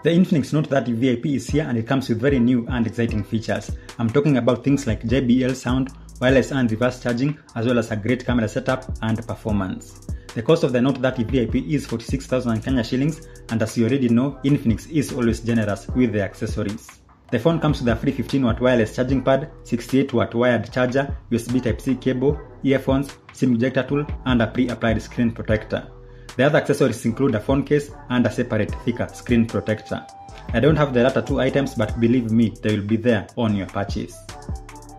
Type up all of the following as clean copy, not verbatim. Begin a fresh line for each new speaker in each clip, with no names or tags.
The Infinix NOTE 30 VIP is here and it comes with very new and exciting features. I'm talking about things like JBL Sound, wireless and reverse charging, as well as a great camera setup and performance. The cost of the NOTE 30 VIP is 46,000 Kenya shillings, and as you already know, Infinix is always generous with the accessories. The phone comes with a free 15-watt wireless charging pad, 68-watt wired charger, USB Type-C cable, earphones, SIM ejector tool, and a pre-applied screen protector. The other accessories include a phone case and a separate thicker screen protector. I don't have the latter two items, but believe me, they will be there on your purchase.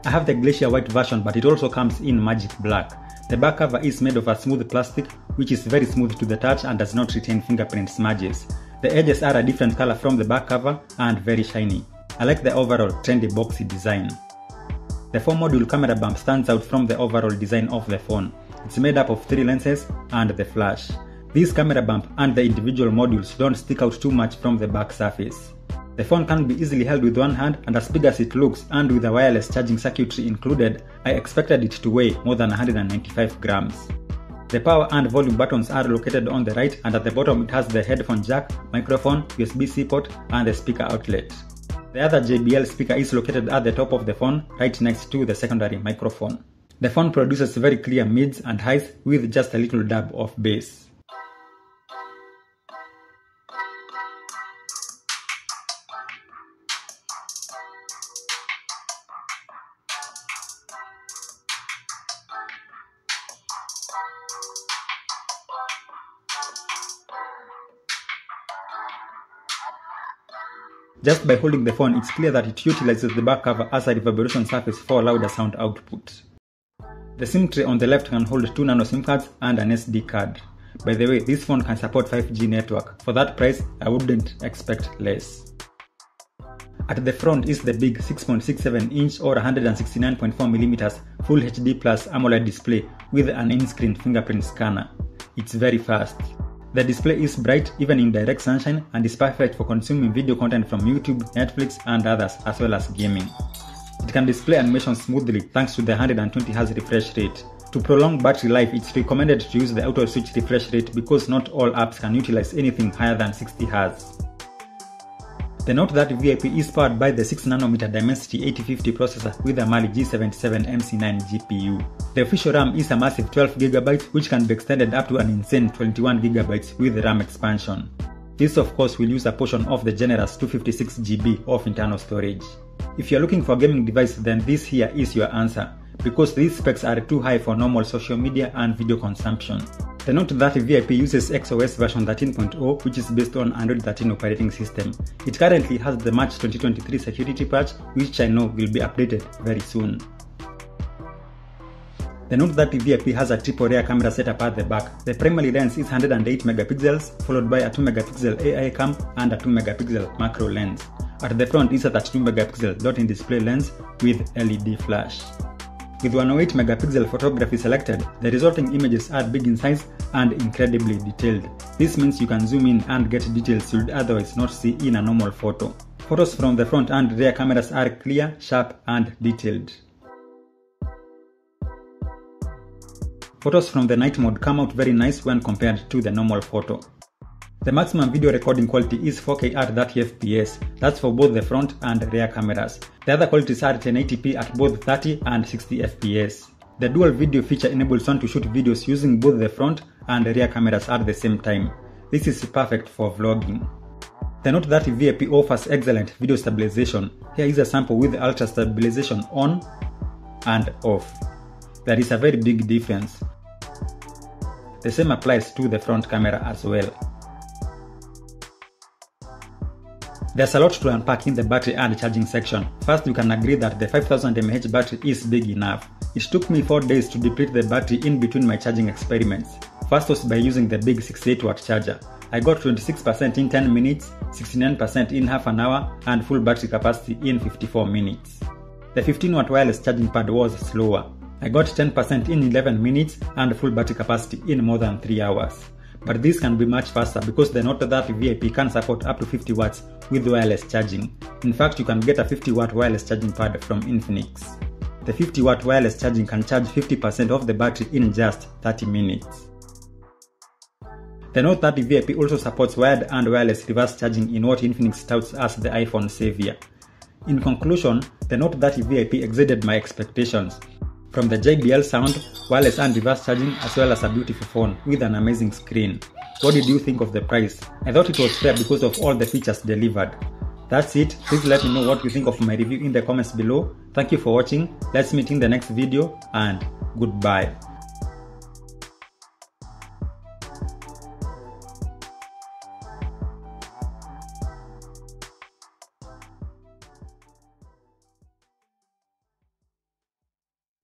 I have the Glacier White version, but it also comes in Magic Black. The back cover is made of a smooth plastic, which is very smooth to the touch and does not retain fingerprint smudges. The edges are a different color from the back cover and very shiny. I like the overall trendy boxy design. The 4-module camera bump stands out from the overall design of the phone. It's made up of 3 lenses and the flash. This camera bump and the individual modules don't stick out too much from the back surface. The phone can be easily held with one hand, and as big as it looks and with a wireless charging circuitry included, I expected it to weigh more than 195 grams. The power and volume buttons are located on the right, and at the bottom it has the headphone jack, microphone, USB-C port and the speaker outlet. The other JBL speaker is located at the top of the phone, right next to the secondary microphone. The phone produces very clear mids and highs with just a little dab of bass. Just by holding the phone, it's clear that it utilizes the back cover as a reverberation surface for louder sound output. The SIM tray on the left can hold 2 nano SIM cards and an SD card. By the way, this phone can support 5G network. For that price, I wouldn't expect less. At the front is the big 6.67 inch or 169.4mm Full HD Plus AMOLED display with an in-screen fingerprint scanner. It's very fast. The display is bright even in direct sunshine and is perfect for consuming video content from YouTube, Netflix and others, as well as gaming. It can display animation smoothly thanks to the 120Hz refresh rate. To prolong battery life, it's recommended to use the auto switch refresh rate because not all apps can utilize anything higher than 60Hz. The NOTE 30 VIP is powered by the 6nm Dimensity 8050 processor with a Mali G77 MC9 GPU. The official RAM is a massive 12GB, which can be extended up to an insane 21GB with RAM expansion. This of course will use a portion of the generous 256GB of internal storage. If you are looking for a gaming device, then this here is your answer, because these specs are too high for normal social media and video consumption. The NOTE 30 VIP uses XOS version 13.0, which is based on Android 13 operating system. It currently has the March 2023 security patch, which I know will be updated very soon. The NOTE 30 VIP has a triple rear camera setup at the back. The primary lens is 108 megapixels, followed by a 2 megapixel AI cam and a 2 megapixel macro lens. At the front is a 32 megapixel dot-in display lens with LED flash. With 108 megapixel photography selected, the resulting images are big in size and incredibly detailed. This means you can zoom in and get details you'd otherwise not see in a normal photo. Photos from the front and rear cameras are clear, sharp and detailed. Photos from the night mode come out very nice when compared to the normal photo. The maximum video recording quality is 4K at 30fps, that's for both the front and rear cameras. The other qualities are 1080p at both 30 and 60fps. The dual video feature enables one to shoot videos using both the front and rear cameras at the same time. This is perfect for vlogging. The NOTE 30 VIP offers excellent video stabilization. Here is a sample with ultra stabilization on and off. There is a very big difference. The same applies to the front camera as well. There's a lot to unpack in the battery and charging section. First, you can agree that the 5000 mAh battery is big enough. It took me 4 days to deplete the battery in between my charging experiments. First was by using the big 68-watt charger. I got 26% in 10 minutes, 69% in half an hour, and full battery capacity in 54 minutes. The 15-watt wireless charging pad was slower. I got 10% in 11 minutes and full battery capacity in more than 3 hours. But this can be much faster because the NOTE 30 VIP can support up to 50 watts with wireless charging. In fact, you can get a 50-watt wireless charging pad from Infinix. The 50-watt wireless charging can charge 50% of the battery in just 30 minutes. The Note 30 VIP also supports wired and wireless reverse charging in what Infinix touts as the iPhone savior. In conclusion, the Note 30 VIP exceeded my expectations. From the JBL Sound, wireless and reverse charging, as well as a beautiful phone with an amazing screen. What did you think of the price? I thought it was fair because of all the features delivered. That's it. Please let me know what you think of my review in the comments below. Thank you for watching. Let's meet in the next video and goodbye.